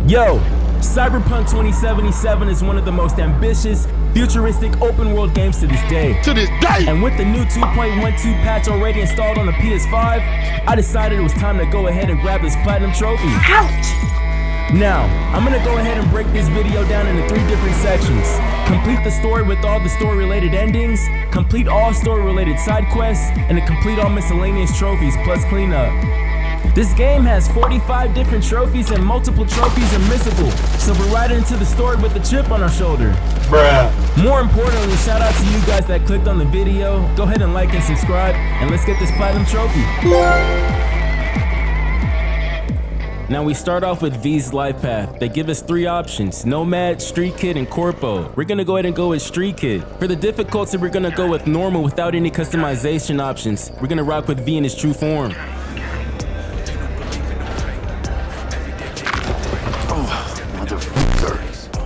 Yo, Cyberpunk 2077 is one of the most ambitious, futuristic open-world games to this day. And with the new 2.12 patch already installed on the PS5, I decided it was time to go ahead and grab this Platinum Trophy. Ouch! Now, I'm gonna go ahead and break this video down into 3 different sections. Complete the story with all the story-related endings, complete all story-related side quests, and to complete all miscellaneous trophies plus cleanup. This game has 45 different trophies and multiple trophies are missable, so we're right into the story with a chip on our shoulder. Bruh. More importantly, shout out to you guys that clicked on the video. Go ahead and like and subscribe, and let's get this Platinum Trophy. Now we start off with V's life path. They give us 3 options: Nomad, Street Kid, and Corpo. We're gonna go ahead and go with Street Kid. For the difficulty, we're gonna go with normal without any customization options. We're gonna rock with V in his true form.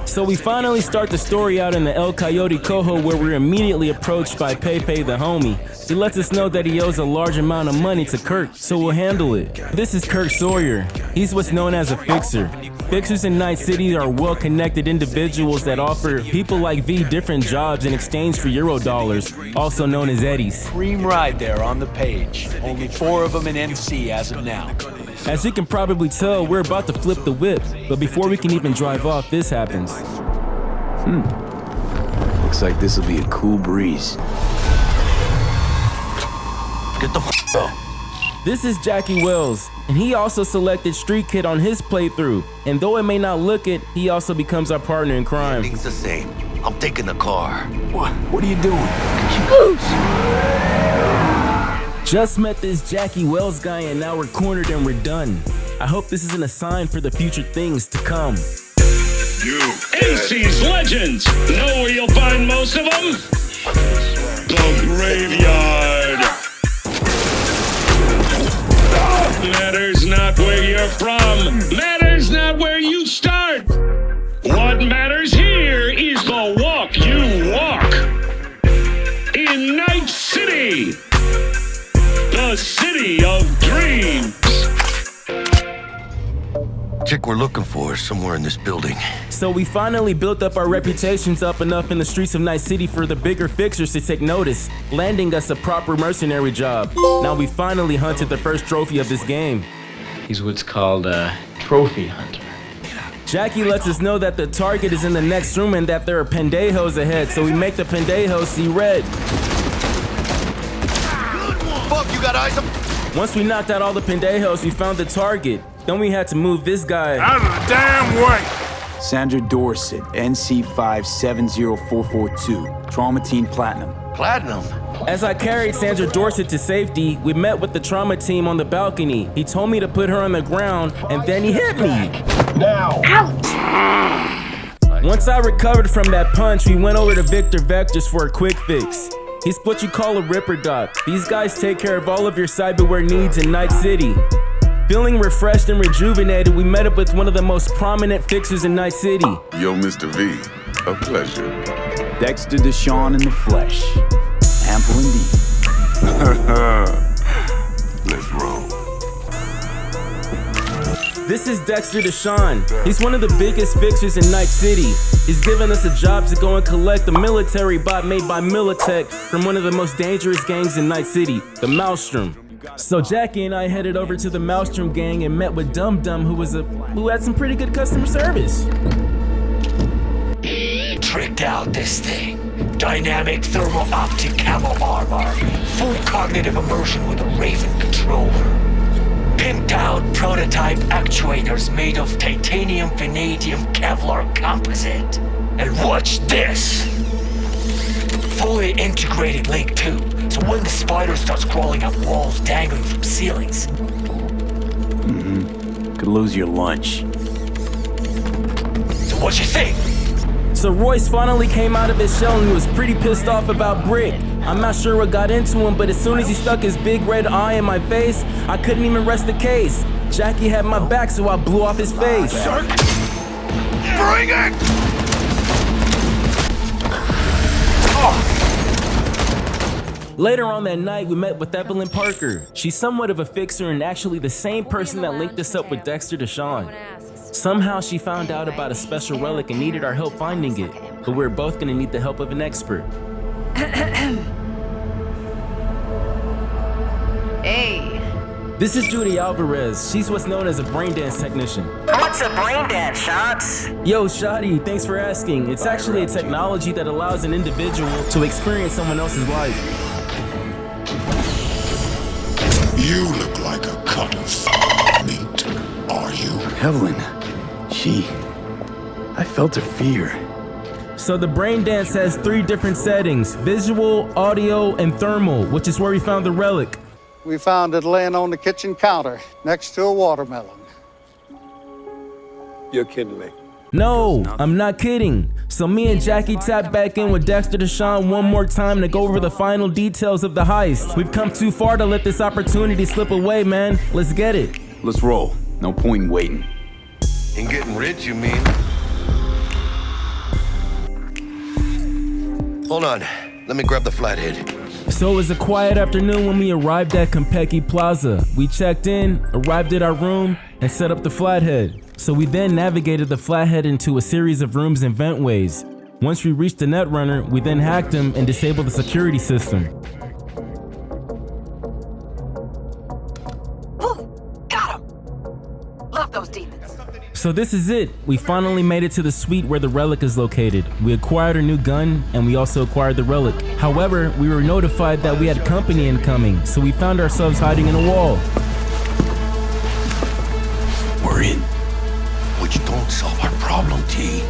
So we finally start the story out in the El Coyote Cojo, where we're immediately approached by Pepe the homie. He lets us know that he owes a large amount of money to Kirk, so we'll handle it. This is Kirk Sawyer. He's what's known as a fixer. Fixers in Night City are well-connected individuals that offer people like V different jobs in exchange for Eurodollars, also known as eddies. Cream ride there on the page. Only 4 of them in NC as of now. As you can probably tell, we're about to flip the whip, but before we can even drive off, this happens. Looks like this will be a cool breeze. Get the f out. This is Jackie Wells, and he also selected Street Kid on his playthrough, and though it may not look it, he also becomes our partner in crime. Everything's the same. I'm taking the car. What are you doing? Just met this Jackie Wells guy and now we're cornered and we're done. I hope this isn't a sign for the future things to come. AC's Legends! Know where you'll find most of them? The graveyard! Matters not where you're from, matters not where you start. What matters here is the walk you walk. In Night City, the city of dreams. Chick we're looking for is somewhere in this building. So we finally built up our reputations up enough in the streets of Night City for the bigger fixers to take notice, landing us a proper mercenary job. Now we finally hunted the first trophy of this game. He's what's called a trophy hunter. Jackie lets us know that the target is in the next room and that there are pendejos ahead, so we make the pendejos see red. Fuck, you got eyes up? Once we knocked out all the pendejos, we found the target. Then we had to move this guy out of the damn way. Sandra Dorset, NC570442, Trauma Team Platinum. Platinum? As I carried Sandra Dorset to safety, we met with the trauma team on the balcony. He told me to put her on the ground, and then he hit me. Now. Ouch! Once I recovered from that punch, we went over to Victor Vectors for a quick fix. He's what you call a Ripper Doc. These guys take care of all of your cyberware needs in Night City. Feeling refreshed and rejuvenated, we met up with one of the most prominent fixers in Night City. Yo, Mr. V, a pleasure. Dexter Deshawn in the flesh. Ample indeed. Let's roll. This is Dexter Deshawn. He's one of the biggest fixers in Night City. He's given us a job to go and collect the military bot made by Militech from one of the most dangerous gangs in Night City, the Maelstrom. So Jackie and I headed over to the Maelstrom gang and met with Dum Dum, who had some pretty good customer service. Tricked out this thing. Dynamic thermal optic camo armor. Full cognitive immersion with a Raven controller. Pimped out prototype actuators made of titanium, vanadium, Kevlar composite. And watch this. Fully integrated link too. So when the spider starts crawling up walls dangling from ceilings. Could lose your lunch. So what you think? So Royce finally came out of his shell and he was pretty pissed off about Brick. I'm not sure what got into him, but as soon as he stuck his big red eye in my face, I couldn't even rest the case. Jackie had my back, so I blew off his face. Bring it! Later on that night, we met with Evelyn Parker. She's somewhat of a fixer and actually the same person that linked us up with Dexter Deshawn. Somehow she found out about a special relic and needed our help finding it, but we were both gonna need the help of an expert. Hey. This is Judy Alvarez. She's what's known as a brain dance technician. What's a brain dance, Shots? Yo, Shotty, thanks for asking. It's actually a technology that allows an individual to experience someone else's life. You look like a cut of meat, are you? Evelyn, I felt her fear. So the brain dance has 3 different settings: visual, audio, and thermal, which is where we found the relic. We found it laying on the kitchen counter next to a watermelon. You're kidding me. No, I'm not kidding. So me and Jackie tapped back in with Dexter Deshawn one more time to go over the final details of the heist. We've come too far to let this opportunity slip away, man. Let's get it. Let's roll. No point in waiting. In getting rich, you mean? Hold on. Let me grab the flathead. So it was a quiet afternoon when we arrived at Compeki Plaza. We checked in, arrived at our room, and set up the flathead. So we then navigated the flathead into a series of rooms and ventways. Once we reached the Netrunner, we then hacked him and disabled the security system. Ooh, got him. Love those demons. So this is it. We finally made it to the suite where the relic is located. We acquired a new gun, and we also acquired the relic. However, we were notified that we had company incoming, so we found ourselves hiding in a wall. We're in. Which don't solve our problem, T.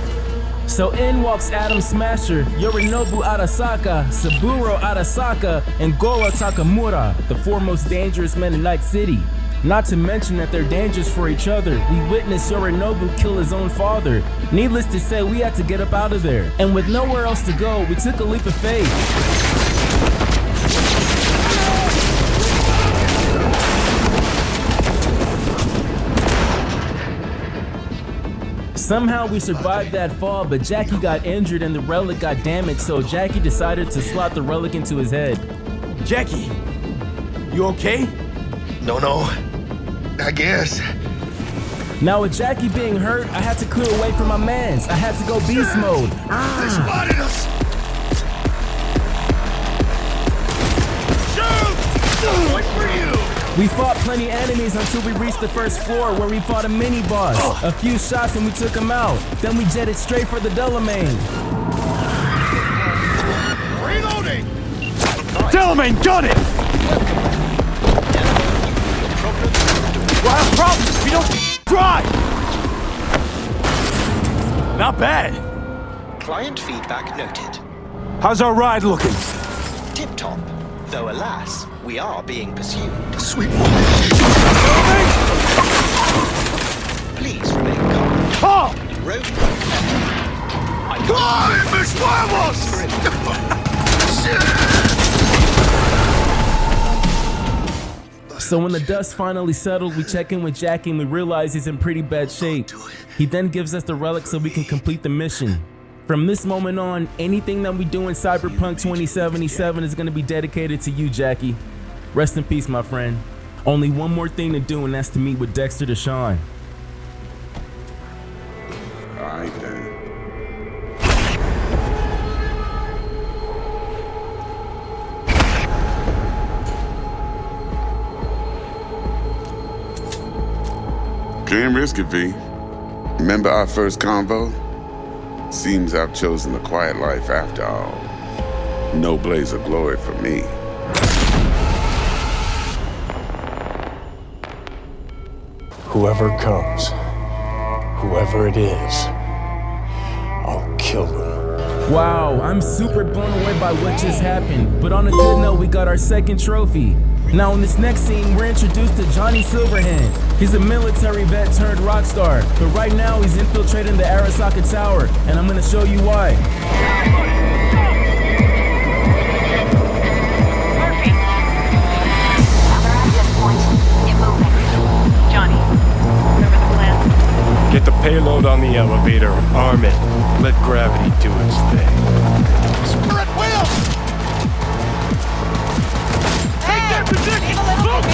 So in walks Adam Smasher, Yorinobu Arasaka, Saburo Arasaka, and Goro Takamura, the 4 most dangerous men in Night City. Not to mention that they're dangerous for each other. We witnessed Yorinobu kill his own father. Needless to say, we had to get up out of there. And with nowhere else to go, we took a leap of faith. Somehow we survived that fall, but Jackie got injured and the relic got damaged, so Jackie decided to slot the relic into his head. Jackie, you okay? No, I guess. Now with Jackie being hurt, I had to clear away from my mans. I had to go beast mode. They spotted us! Shoot! Wait for you! We fought plenty of enemies until we reached the first floor where we fought a mini-boss. A few shots and we took him out. Then we jetted straight for the Delamain. Reloading! Delamain, got it! We'll have problems if we don't drive! Not bad. Client feedback noted. How's our ride looking? Tip-top. Though alas, we are being pursued. Sweet. Please remain calm. Oh! Roadblock. ¡Ay, mis huevos! So when the dust finally settled, we check in with Jackie and we realize he's in pretty bad shape. He then gives us the relic so we can complete the mission. From this moment on, anything that we do in Cyberpunk 2077 is going to be dedicated to you, Jackie. Rest in peace, my friend. Only one more thing to do, and that's to meet with Dexter Deshawn. All right, then. Can't risk it, V. Remember our first convo? Seems I've chosen the quiet life after all. No blaze of glory for me. Whoever comes, whoever it is, I'll kill them. Wow, I'm super blown away by what just happened. But on a good note, we got our second trophy. Now in this next scene, we're introduced to Johnny Silverhand. He's a military vet turned rock star, but right now he's infiltrating the Arasaka Tower, and I'm gonna show you why. Murphy. Other access points. Get moving. Johnny, remember the plan? Get the payload on the elevator, arm it, let gravity do its thing. Spirit wheel! Take that position! Look!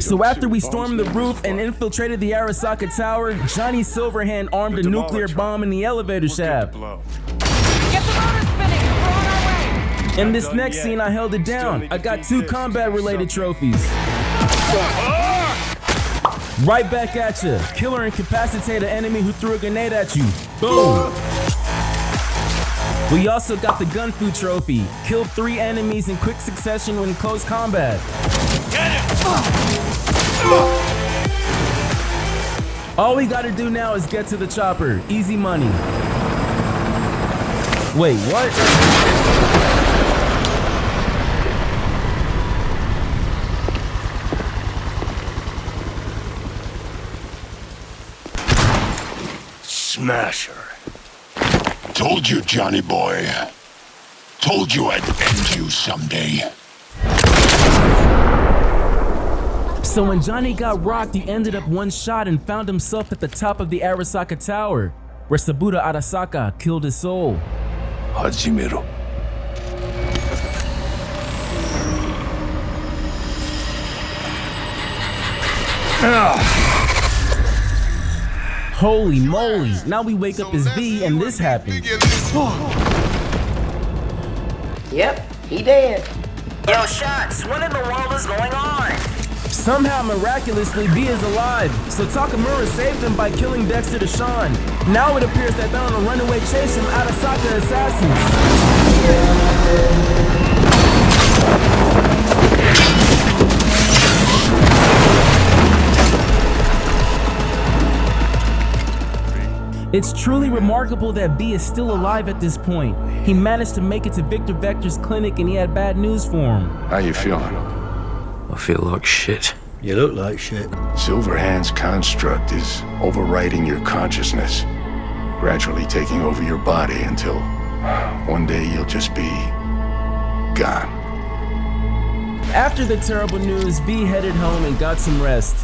So after we stormed the roof and infiltrated the Arasaka Tower, Johnny Silverhand armed a nuclear bomb in the elevator shaft. Get the motor spinning! We're on our way! In this next scene, I held it down. I got 2 combat-related trophies. Right back at you. Kill or incapacitate an enemy who threw a grenade at you. Boom. We also got the Gunfu trophy. Killed 3 enemies in quick succession when in close combat. All we gotta do now is get to the chopper. Easy money. Wait, what? Smasher. Told you, Johnny boy. Told you I'd end you someday. So when Johnny got rocked, he ended up one shot and found himself at the top of the Arasaka Tower, where Sabuda Arasaka killed his soul. Hajimeru. Holy moly, now we wake up as V and this happens. Yep, he dead. Yo, Shots, what in the world is going on? Somehow, miraculously, V is alive, so Takamura saved him by killing Dexter Deshawn. Now it appears that they're on a runaway chase from Arasaka assassins. It's truly remarkable that V is still alive at this point. He managed to make it to Victor Vector's clinic and he had bad news for him. How you feeling? I feel like shit. You look like shit. Silverhand's construct is overriding your consciousness, gradually taking over your body until one day you'll just be gone. After the terrible news, V headed home and got some rest.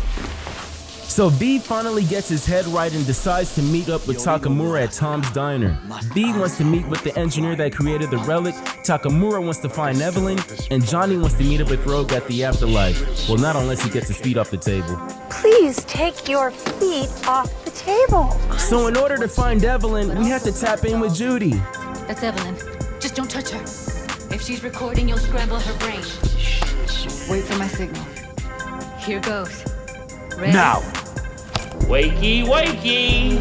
So V finally gets his head right and decides to meet up with Takamura at Tom's Diner. V wants to meet with the engineer that created the relic, Takamura wants to find Evelyn, and Johnny wants to meet up with Rogue at the afterlife. Well, not unless he gets his feet off the table. Please take your feet off the table. So in order to find Evelyn, we have to tap in with Judy. That's Evelyn. Just don't touch her. If she's recording, you'll scramble her brain. Wait for my signal. Here goes. Ready? Now! Wakey, wakey!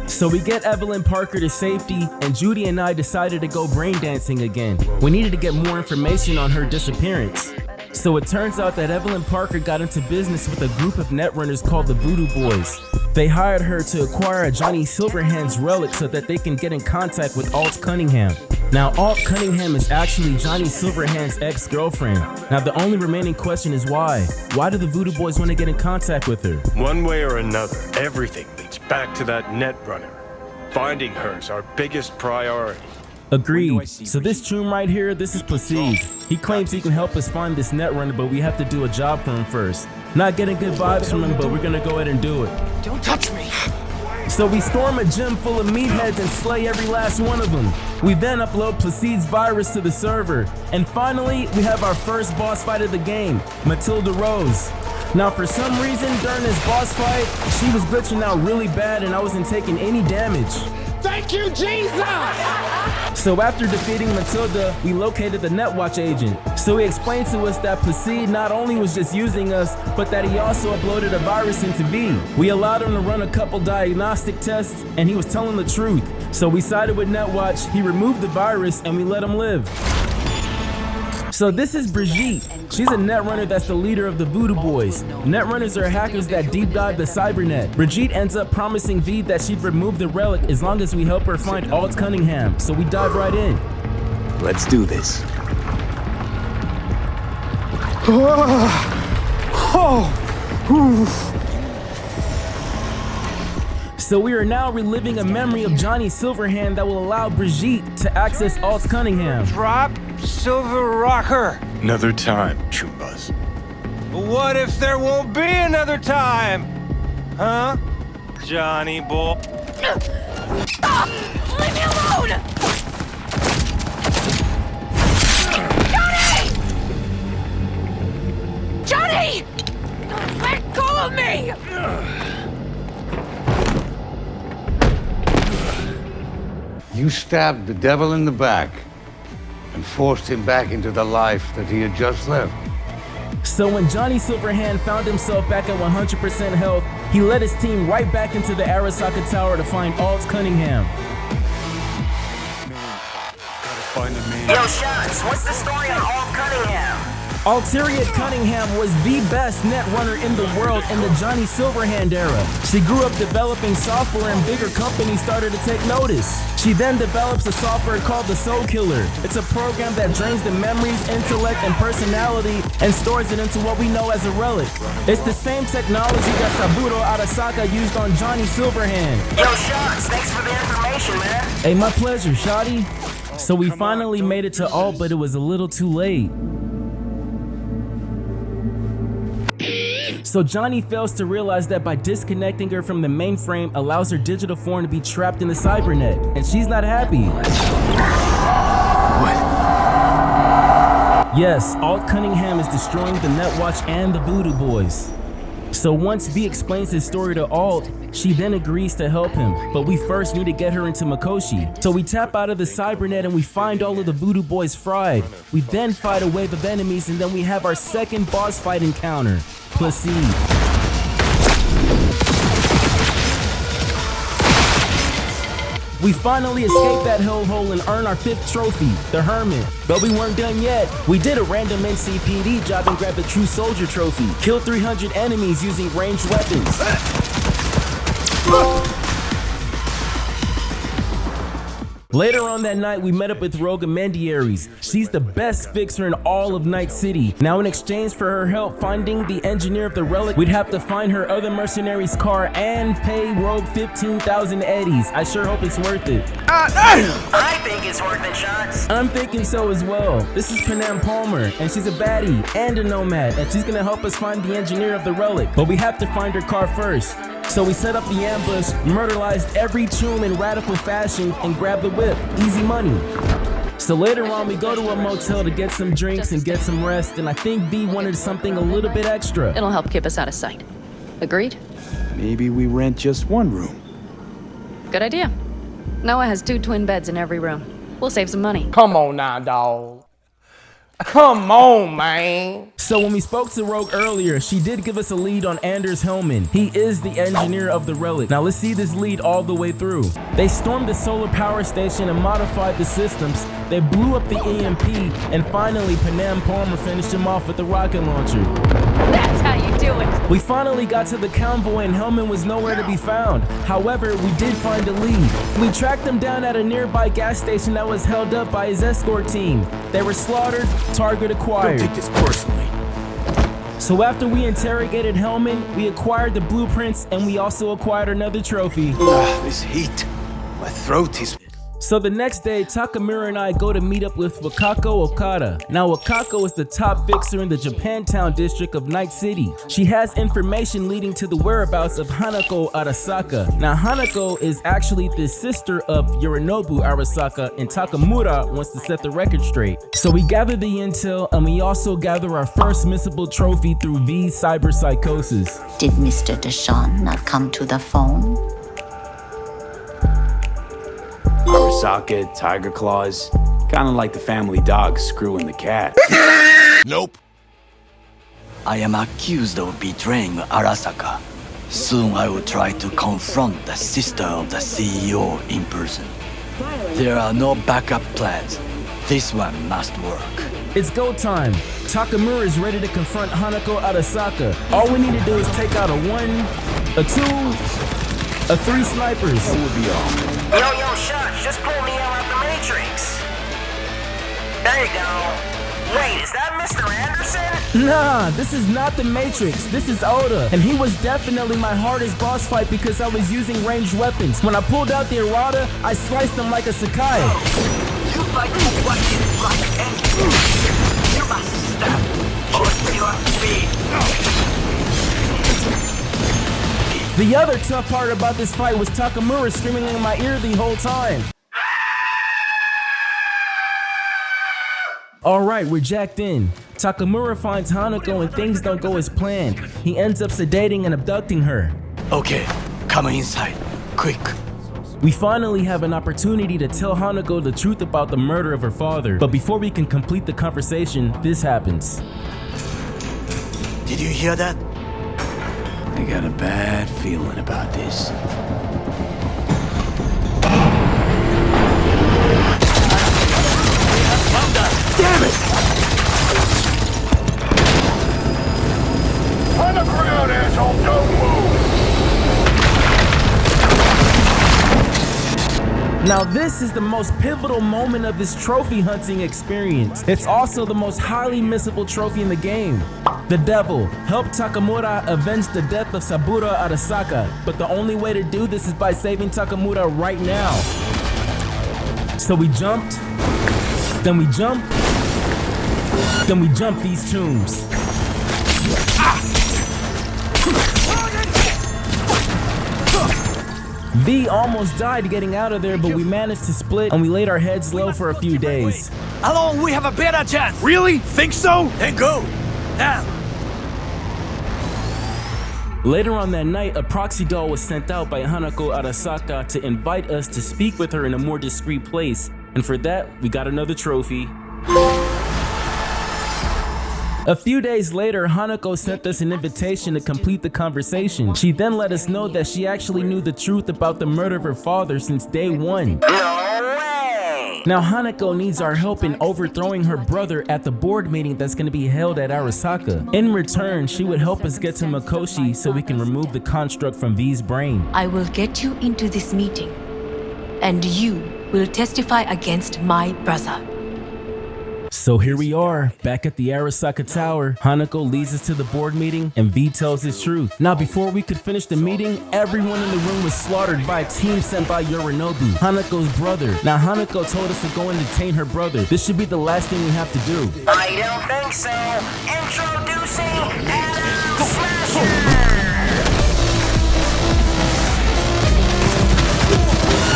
So we get Evelyn Parker to safety, and Judy and I decided to go brain dancing again. We needed to get more information on her disappearance. So it turns out that Evelyn Parker got into business with a group of netrunners called the Voodoo Boys. They hired her to acquire a Johnny Silverhand's relic so that they can get in contact with Alt Cunningham. Now, Alt Cunningham is actually Johnny Silverhand's ex-girlfriend. Now, the only remaining question is why? Why do the Voodoo Boys want to get in contact with her? One way or another, everything leads back to that netrunner. Finding her's our biggest priority. Agreed. So this tune right here, this is Placide. He claims he can help us find this netrunner, but we have to do a job for him first. Not getting good vibes from him, but we're gonna go ahead and do it. Don't touch me! So we storm a gym full of meatheads and slay every last one of them. We then upload Placide's virus to the server. And finally, we have our first boss fight of the game, Matilda Rose. Now for some reason, during this boss fight, she was glitching out really bad and I wasn't taking any damage. Thank you, Jesus! So after defeating Matilda, we located the Netwatch agent. So he explained to us that Placide not only was just using us, but that he also uploaded a virus into V. We allowed him to run a couple diagnostic tests, and he was telling the truth. So we sided with Netwatch, he removed the virus, and we let him live. So this is Brigitte. She's a netrunner that's the leader of the Voodoo Boys. Netrunners are hackers that deep dive the cybernet. Brigitte ends up promising V that she'd remove the relic as long as we help her find Alt Cunningham. So we dive right in. Let's do this. So we are now reliving a memory of Johnny Silverhand that will allow Brigitte to access Alt Cunningham. Drop Silver Rocker. Another time, Chumbas. What if there won't be another time? Huh? Johnny boy. Leave me alone! Johnny! Johnny! You stabbed the devil in the back and forced him back into the life that he had just left. So when Johnny Silverhand found himself back at 100% health, he led his team right back into the Arasaka Tower to find Alt Cunningham. Yo, Shots, what's the story on Alt Cunningham? Alteria Cunningham was the best netrunner in the world in the Johnny Silverhand era. She grew up developing software and bigger companies started to take notice. She then develops a software called the Soul Killer. It's a program that drains the memories, intellect, and personality and stores it into what we know as a relic. It's the same technology that Saburo Arasaka used on Johnny Silverhand. Yo, Shots, thanks for the information, man. Hey, my pleasure, Shotty. So we finally made it to Alt, but it was a little too late. So Johnny fails to realize that by disconnecting her from the mainframe allows her digital form to be trapped in the cybernet, and she's not happy. What? Yes, Alt Cunningham is destroying the Netwatch and the Voodoo Boys. So once V explains his story to Alt, she then agrees to help him, but we first need to get her into Mikoshi. So we tap out of the cybernet and we find all of the Voodoo Boys fried. We then fight a wave of enemies and then we have our second boss fight encounter. Proceed. We finally escaped that hellhole and earned our 5th trophy, the Hermit. But we weren't done yet. We did a random NCPD job and grabbed the True Soldier trophy. Killed 300 enemies using ranged weapons. Later on that night, we met up with Rogue Amendiaries. She's the best fixer in all of Night City. Now in exchange for her help finding the engineer of the relic, we'd have to find her other mercenary's car and pay Rogue 15,000 eddies. I sure hope it's worth it. I think it's worth it, Shots. I'm thinking so as well. This is Panam Palmer, and she's a baddie and a nomad, and she's gonna help us find the engineer of the relic. But we have to find her car first. So we set up the ambush, murderized every tomb in radical fashion, and grabbed the whip. Easy money. So later on, we go to a motel to get some drinks and get some rest, and I think V wanted something a little bit extra. It'll help keep us out of sight. Agreed? Maybe we rent just one room. Good idea. Noah has 2 twin beds in every room. We'll save some money. Come on now, dawg. Come on, man. So when we spoke to Rogue earlier, she did give us a lead on Anders Hellman. He is the engineer of the relic. Now let's see this lead all the way through. They stormed the solar power station and modified the systems. They blew up the EMP, and finally Panam Palmer finished him off with the rocket launcher. That's how you do it. We finally got to the convoy and Hellman was nowhere to be found. However, we did find a lead. We tracked him down at a nearby gas station that was held up by his escort team. They were slaughtered, target acquired. Don't take this personally. So after we interrogated Hellman, we acquired the blueprints and we also acquired another trophy. This heat. My throat is... So the next day, Takamura and I go to meet up with Wakako Okada. Now Wakako is the top fixer in the Japantown district of Night City. She has information leading to the whereabouts of Hanako Arasaka. Now Hanako is actually the sister of Yorinobu Arasaka, and Takamura wants to set the record straight. So we gather the intel and we also gather our first missable trophy through V's cyber psychosis. Did Mr. Deshawn not come to the phone? Arasaka, tiger claws. Kinda like the family dog screwing the cat. Nope. I am accused of betraying Arasaka. Soon I will try to confront the sister of the CEO in person. There are no backup plans. This one must work. It's go time. Takamura is ready to confront Hanako Arasaka. All we need to do is take out a 1, a 2, a 3 snipers. That would be all. Yo, Shots, just pull me out of the Matrix. There you go. Wait, is that Mr. Anderson? Nah, this is not the Matrix. This is Oda. And he was definitely my hardest boss fight because I was using ranged weapons. When I pulled out the errata, I sliced him like a Sakai. You fight for what is right and true. You must stand on your feet. The other tough part about this fight was Takamura screaming in my ear the whole time. Alright, we're jacked in. Takamura finds Hanako and things don't go as planned. He ends up sedating and abducting her. Okay, come inside, quick. We finally have an opportunity to tell Hanako the truth about the murder of her father, but before we can complete the conversation, this happens. Did you hear that? I got a bad feeling about this. Damn it! On the ground, asshole! Don't move! Now this is the most pivotal moment of this trophy hunting experience. It's also the most highly missable trophy in the game. The devil helped Takamura avenge the death of Saburo Arasaka, but the only way to do this is by saving Takamura right now. So we jumped, then we jumped, then we jumped these tombs. V almost died getting out of there, but we managed to split and we laid our heads low for a few days. Alone, we have a better chance. Really? Think so? Then go. Now. Later on that night, a proxy doll was sent out by Hanako Arasaka to invite us to speak with her in a more discreet place. And for that, we got another trophy. A few days later, Hanako sent us an invitation to complete the conversation. She then let us know that she actually knew the truth about the murder of her father since day one. Now Hanako needs our help in overthrowing her brother at the board meeting that's going to be held at Arasaka. In return, she would help us get to Makoshi so we can remove the construct from V's brain. I will get you into this meeting, and you will testify against my brother. So here we are, back at the Arasaka Tower. Hanako leads us to the board meeting, and V tells his truth. Now, before we could finish the meeting, everyone in the room was slaughtered by a team sent by Yorinobu, Hanako's brother. Now, Hanako told us to go and detain her brother. This should be the last thing we have to do. I don't think so. Introducing Adam Smasher!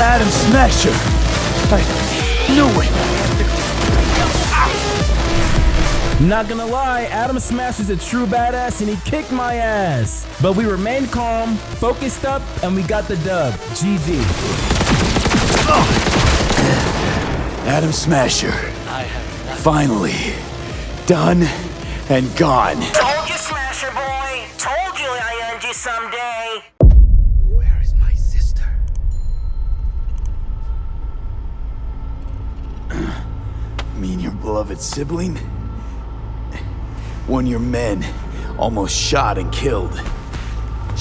Adam Smasher! I knew it! Not gonna lie, Adam Smash is a true badass and he kicked my ass. But we remained calm, focused up, and we got the dub. GG. Adam Smasher. Finally. Done and gone. Told you, Smasher boy. Told you I end you someday. Where is my sister? Mean your beloved sibling? One of your men almost shot and killed.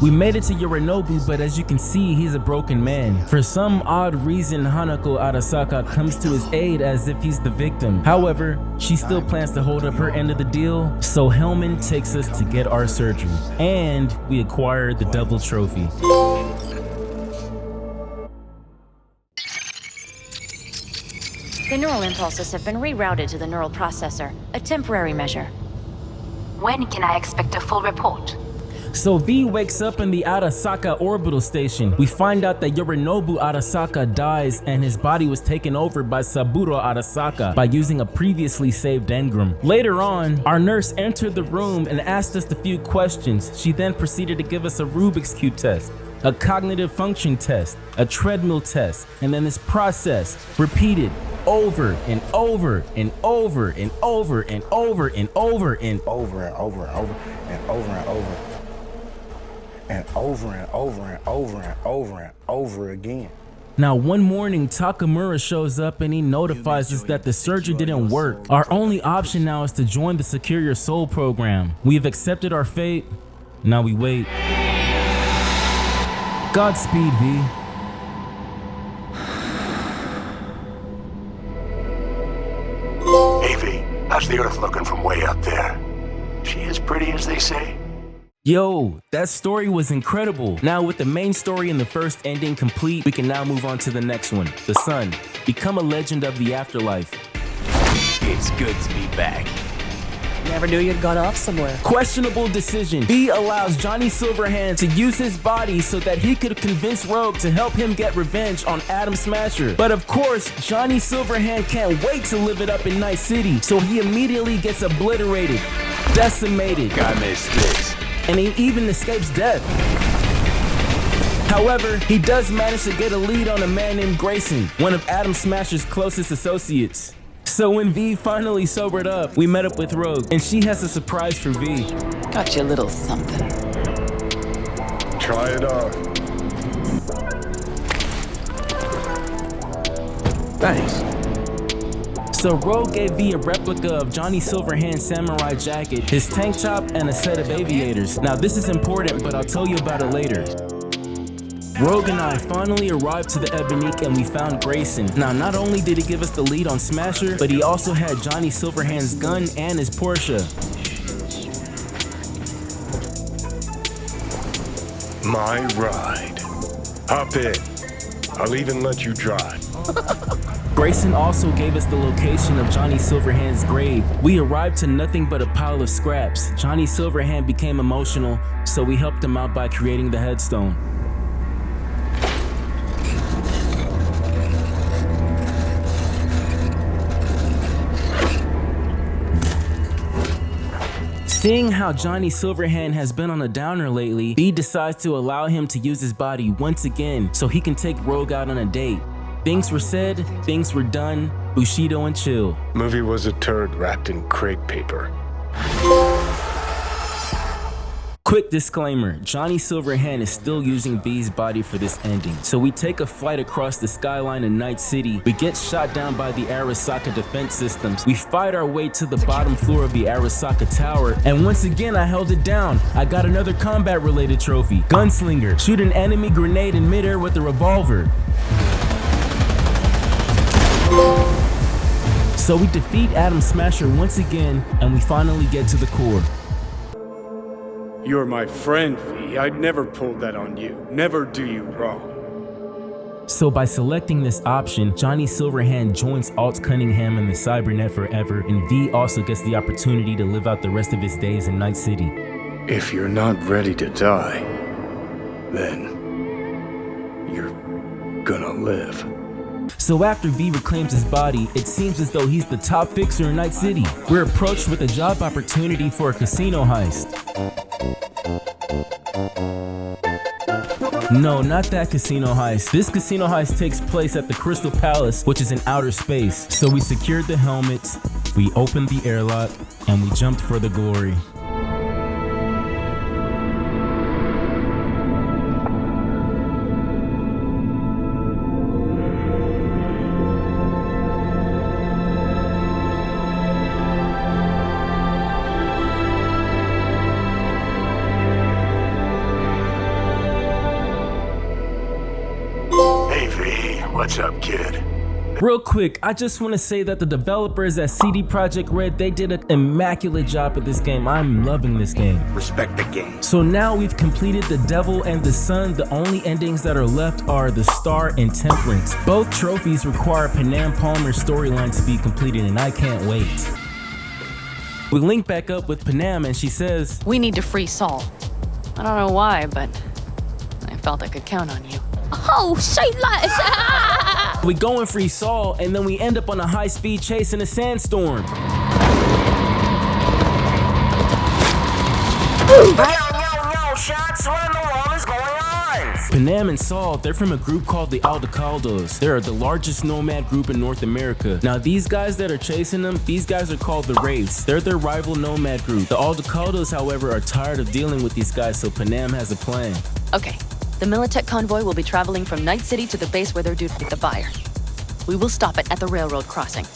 We made it to Yorinobu, but as you can see, he's a broken man. For some odd reason, Hanako Arasaka comes to his aid as if he's the victim. However, she still plans to hold up her end of the deal, so Hellman takes us to get our surgery. And we acquire the Devil Trophy. The neural impulses have been rerouted to the neural processor, a temporary measure. When can I expect a full report? So V wakes up in the Arasaka orbital station. We find out that Yorinobu Arasaka dies and his body was taken over by Saburo Arasaka by using a previously saved engram. Later on, our nurse entered the room and asked us a few questions. She then proceeded to give us a Rubik's Cube test, a cognitive function test, a treadmill test, and then this process repeated over and over and over and over and over and over and over and over and over and over and over and over and over and over and over and over again. Now one morning, Takamura shows up and he notifies us that the surgery didn't work. Our only option now is to join the Secure Your Soul program. We have accepted our fate. Now we wait. Godspeed, V. Hey, V, how's the Earth looking from way up there? She as pretty as they say? Yo, that story was incredible. Now with the main story and the first ending complete, we can now move on to the next one. The Sun. Become a legend of the afterlife. It's good to be back. Never knew you'd gone off somewhere. Questionable decision. V allows Johnny Silverhand to use his body so that he could convince Rogue to help him get revenge on Adam Smasher. But of course, Johnny Silverhand can't wait to live it up in Night City, so he immediately gets obliterated, decimated. Guy missed this. And he even escapes death. However, he does manage to get a lead on a man named Grayson, one of Adam Smasher's closest associates. So when V finally sobered up, we met up with Rogue, and she has a surprise for V. Got you a little something. Try it on. Thanks. So Rogue gave V a replica of Johnny Silverhand's samurai jacket, his tank top, and a set of aviators. Now this is important, but I'll tell you about it later. Rogue and I finally arrived to the Ebonique and we found Grayson. Now not only did he give us the lead on Smasher, but he also had Johnny Silverhand's gun and his Porsche. My ride. Hop in. I'll even let you drive. Grayson also gave us the location of Johnny Silverhand's grave. We arrived to nothing but a pile of scraps. Johnny Silverhand became emotional, so we helped him out by creating the headstone. Seeing how Johnny Silverhand has been on a downer lately, V decides to allow him to use his body once again so he can take Rogue out on a date. Things were said, things were done, Bushido and chill. Movie was a turd wrapped in crepe paper. Quick disclaimer, Johnny Silverhand is still using V's body for this ending. So we take a flight across the skyline in Night City. We get shot down by the Arasaka defense systems. We fight our way to the bottom floor of the Arasaka tower. And once again, I held it down. I got another combat related trophy. Gunslinger, shoot an enemy grenade in midair with a revolver. So we defeat Adam Smasher once again, and we finally get to the core. You're my friend, V. I'd never pull that on you. Never do you wrong. So by selecting this option, Johnny Silverhand joins Alt Cunningham in the Cybernet forever, and V also gets the opportunity to live out the rest of his days in Night City. If you're not ready to die, then you're gonna live. So after V reclaims his body, it seems as though he's the top fixer in Night City. We're approached with a job opportunity for a casino heist. No, not that casino heist. This casino heist takes place at the Crystal Palace, which is in outer space. So we secured the helmets, we opened the airlock, and we jumped for the glory. What's up, kid? Real quick, I just want to say that the developers at Projekt Red, they did an immaculate job at this game. I'm loving this game. Respect the game. So now we've completed the Devil and the Sun. The only endings that are left are the Star and Temperance. Both trophies require Panam Storyline to be completed, and I can't wait. We link back up with Panam and she says, "We need to free Saul. I don't know why, but I felt I could count on you." Oh, say less. We go and free Saul, and then we end up on a high-speed chase in a sandstorm. Yo, shots, what in the world is going on? Panam and Saul, they're from a group called the Aldecaldos. They're the largest nomad group in North America. Now these guys that are chasing them, these guys are called the Wraiths. They're their rival nomad group. The Aldecaldos, however, are tired of dealing with these guys, so Panam has a plan. Okay. The Militech convoy will be traveling from Night City to the base where they're due to meet the buyer. We will stop it at the railroad crossing.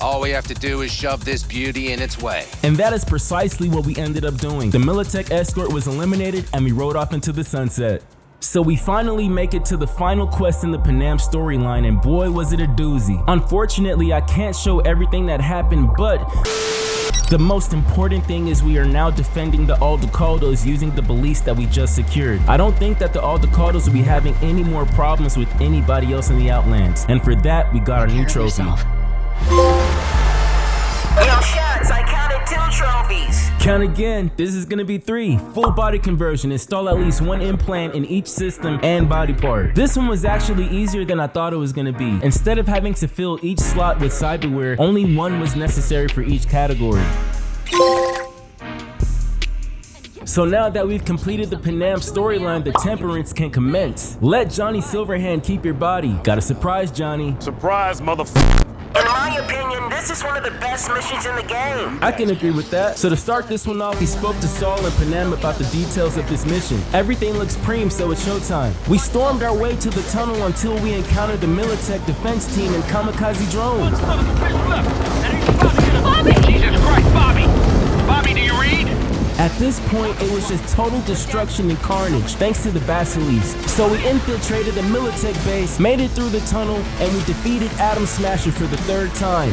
All we have to do is shove this beauty in its way. And that is precisely what we ended up doing. The Militech escort was eliminated and we rode off into the sunset. So we finally make it to the final quest in the Panam storyline, and boy was it a doozy. Unfortunately, I can't show everything that happened, but the most important thing is we are now defending the Aldecaldos using the beliefs that we just secured. I don't think that the Aldecaldos will be having any more problems with anybody else in the Outlands. And for that, we got our new trophy. Yo, shots, I counted 2 trophies. Count again, this is gonna be 3. Full body conversion, install at least 1 implant in each system and body part. This one was actually easier than I thought it was gonna be. Instead of having to fill each slot with cyberware, only 1 was necessary for each category. So now that we've completed the Panam storyline, the Temperance can commence. Let Johnny Silverhand keep your body. Got a surprise, Johnny. Surprise, motherfucker. In my opinion, this is one of the best missions in the game. I can agree with that. So to start this one off, we spoke to Saul and Panam about the details of this mission. Everything looks preem, so it's showtime. We stormed our way to the tunnel until we encountered the Militech defense team and kamikaze drones. Bobby! Jesus Christ, Bobby! Bobby, do you read? At this point, it was just total destruction and carnage, thanks to the Basilisk. So we infiltrated the Militech base, made it through the tunnel, and we defeated Atom Smasher for the 3rd time.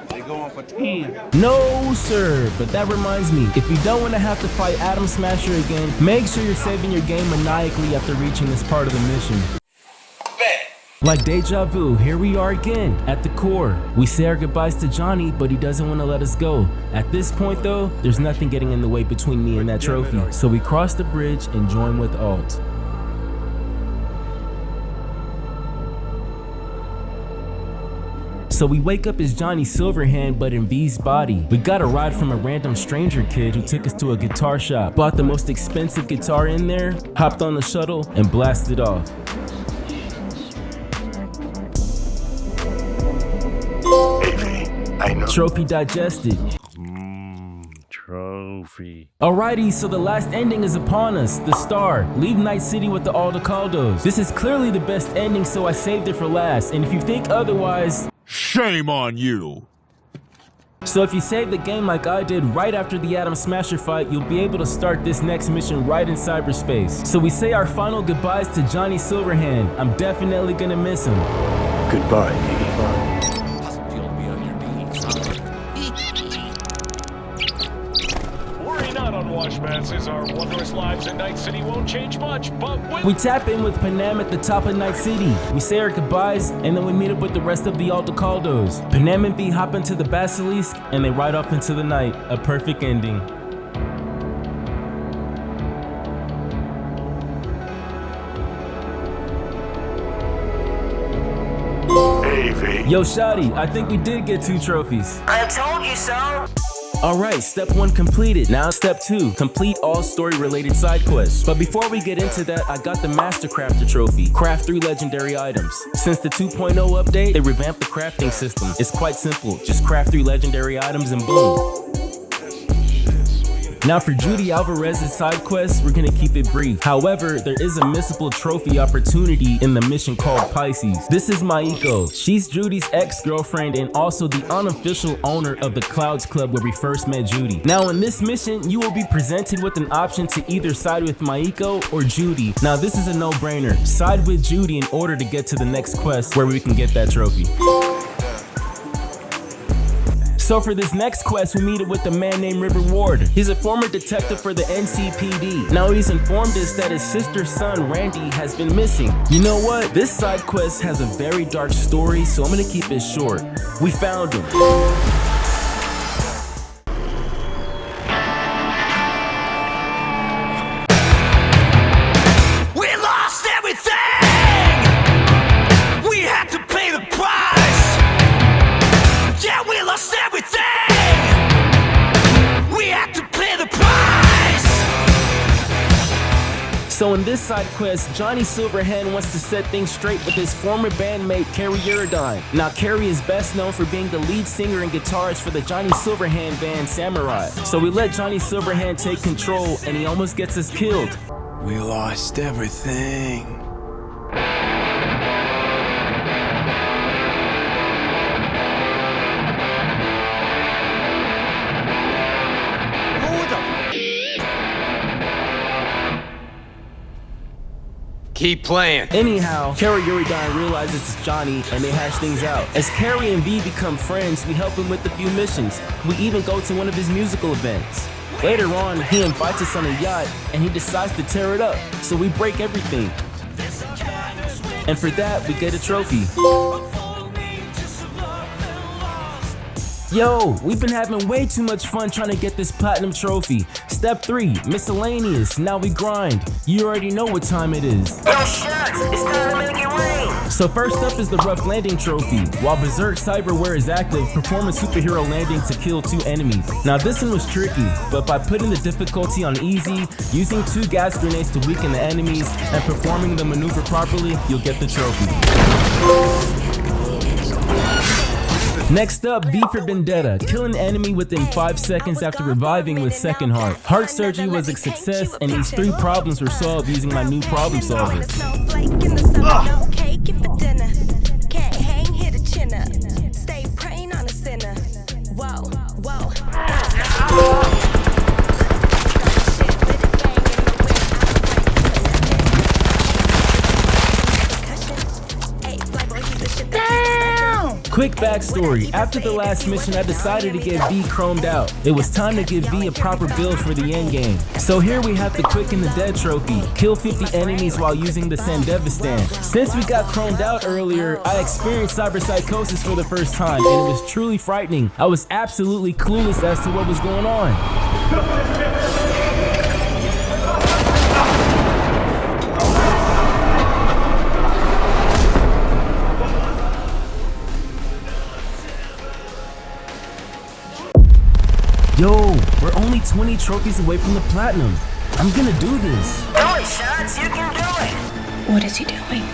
They going for 10. No, sir, but that reminds me, if you don't want to have to fight Atom Smasher again, make sure you're saving your game maniacally after reaching this part of the mission. Like deja vu, here we are again, at the core. We say our goodbyes to Johnny, but he doesn't want to let us go. At this point though, there's nothing getting in the way between me and that trophy. So we cross the bridge and join with Alt. So we wake up as Johnny Silverhand, but in V's body. We got a ride from a random stranger kid who took us to a guitar shop, bought the most expensive guitar in there, hopped on the shuttle, and blasted off. I know. Trophy digested. Trophy. Alrighty, so the last ending is upon us, the star. Leave Night City with the Aldecaldos. This is clearly the best ending, so I saved it for last. And if you think otherwise, shame on you. So if you save the game like I did right after the Atom Smasher fight, you'll be able to start this next mission right in cyberspace. So we say our final goodbyes to Johnny Silverhand. I'm definitely gonna miss him. Goodbye, me. Says our wondrous lives in Night City won't change much, but we tap in with Panam at the top of Night City. We say our goodbyes, and then we meet up with the rest of the Aldecaldos. Panam and V hop into the Basilisk, and they ride off into the night. A perfect ending. Hey, V. Yo, Shotty, I think we did get 2 trophies. I told you so. Alright, step 1 completed. Now step 2, complete all story related side quests. But before we get into that, I got the Master Crafter trophy. Craft 3 legendary items. Since the 2.0 update, they revamped the crafting system. It's quite simple, just craft 3 legendary items and boom. Now for Judy Alvarez's side quest, we're gonna keep it brief. However, there is a missable trophy opportunity in the mission called Pisces. This is Maiko. She's Judy's ex-girlfriend and also the unofficial owner of the Clouds Club where we first met Judy. Now in this mission, you will be presented with an option to either side with Maiko or Judy. Now this is a no-brainer. Side with Judy in order to get to the next quest where we can get that trophy. So for this next quest, we meet up with a man named River Ward. He's a former detective for the NCPD. Now he's informed us that his sister's son, Randy, has been missing. You know what? This side quest has a very dark story, so I'm gonna keep it short. We found him. We lost everything! We had to pay the price! Yeah, we lost everything! We had to pay the price! So in this side quest, Johnny Silverhand wants to set things straight with his former bandmate, Kerry Storyline. Now Kerry is best known for being the lead singer and guitarist for the Johnny Silverhand band Samurai. So we let Johnny Silverhand take control and he almost gets us killed. We lost everything. Keep playing. Anyhow, Kerry Storyline realizes it's Johnny and they hash things out. As Kerry and V become friends, we help him with a few missions. We even go to one of his musical events. Later on, he invites us on a yacht and he decides to tear it up. So we break everything. And for that, we get a trophy. Yo, we've been having way too much fun trying to get this platinum trophy. Step 3, miscellaneous, now we grind. You already know what time it is. Yo, shucks, it's time to make it rain. So first up is the rough landing trophy. While Berserk Cyberware is active, perform a superhero landing to kill 2 enemies. Now this one was tricky, but by putting the difficulty on easy, using 2 gas grenades to weaken the enemies, and performing the maneuver properly, you'll get the trophy. Next up, V for Vendetta. Kill an enemy within 5 seconds after reviving with second heart. Heart surgery was a success, and these 3 problems were solved using my new problem solver. Quick backstory, after the last mission I decided to get V chromed out. It was time to give V a proper build for the endgame. So here we have the Quick and the Dead trophy. Kill 50 enemies while using the Sandevistan. Since we got chromed out earlier, I experienced cyberpsychosis for the first time, and it was truly frightening. I was absolutely clueless as to what was going on. Yo, we're only 20 trophies away from the platinum. I'm gonna do this. Do it, Shots, you can do it. What is he doing?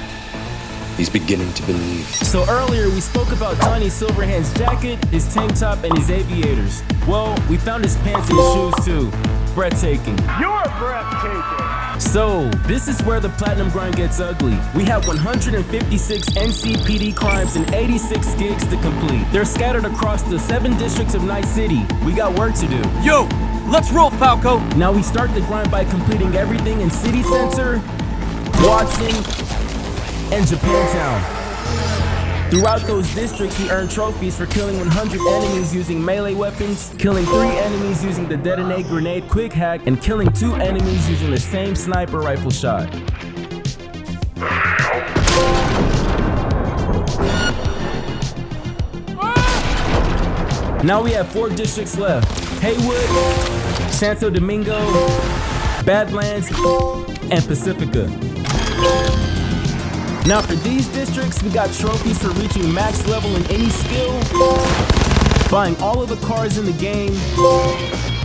He's beginning to believe. So earlier we spoke about Johnny Silverhand's jacket, his tank top, and his aviators. Well, we found his pants and his shoes too. Breathtaking. You're breathtaking. So, this is where the platinum grind gets ugly. We have 156 NCPD crimes and 86 gigs to complete. They're scattered across the 7 districts of Night City. We got work to do. Yo, let's roll, Falco. Now we start the grind by completing everything in City Center, Watson, and Japantown. Throughout those districts, we earn trophies for killing 100 enemies using melee weapons, killing 3 enemies using the detonate grenade quick hack, and killing 2 enemies using the same sniper rifle shot. Now we have 4 districts left: Haywood, Santo Domingo, Badlands, and Pacifica. Now for these districts, we got trophies for reaching max level in any skill, buying all of the cars in the game,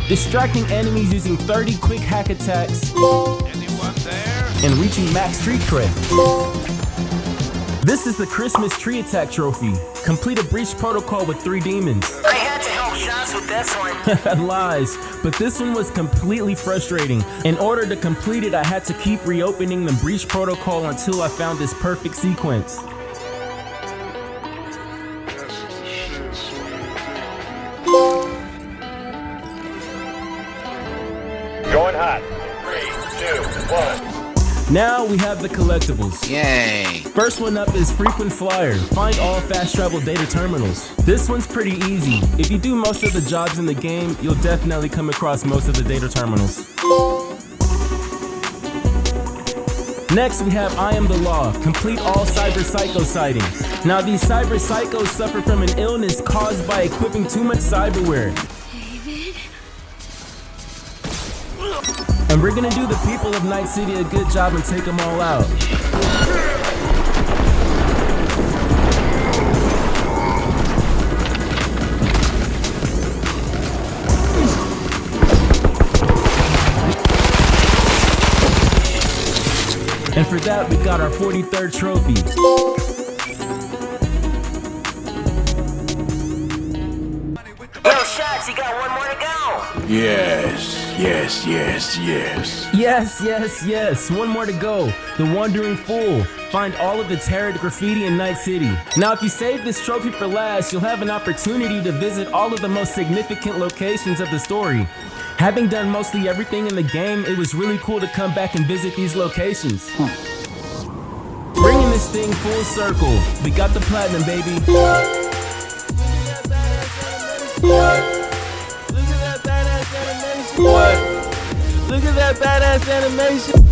distracting enemies using 30 quick hack attacks, and reaching max tree cred. This is the Christmas tree attack trophy. Complete a breach protocol with 3 demons. I had to help Shots with this one. Lies, but this one was completely frustrating. In order to complete it, I had to keep reopening the breach protocol until I found this perfect sequence. Going hot. 3, 2, 1. Now we have the collectibles. Yay. First one up is Frequent Flyer. Find all fast travel data terminals. This one's pretty easy. If you do most of the jobs in the game, you'll definitely come across most of the data terminals. Next, we have I Am the Law. Complete all cyber psycho sightings. Now these cyber psychos suffer from an illness caused by equipping too much cyberware. And we're gonna do the people of Night City a good job and take them all out. And for that, we got our 43rd trophy. Yo, Shots, you got one more to go. Yes. Yes. One more to go. The Wandering Fool. Find all of the terror graffiti in Night City. Now, if you save this trophy for last, you'll have an opportunity to visit all of the most significant locations of the story. Having done mostly everything in the game, it was really cool to come back and visit these locations. Bringing this thing full circle. We got the platinum, baby. Look at that badass animation.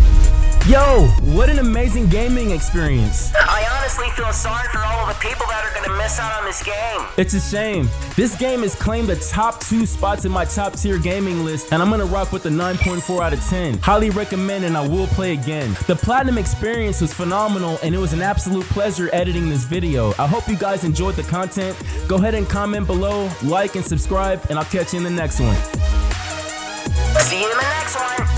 Yo, what an amazing gaming experience. I honestly feel sorry for all of the people that are gonna miss out on this game. It's a shame. This game has claimed the top 2 spots in my top tier gaming list, and I'm gonna rock with the 9.4 out of 10. Highly recommend, and I will play again. The platinum experience was phenomenal, and it was an absolute pleasure editing this video. I hope you guys enjoyed the content. Go ahead and comment below, like and subscribe, and I'll catch you in the next one. See you in the next one.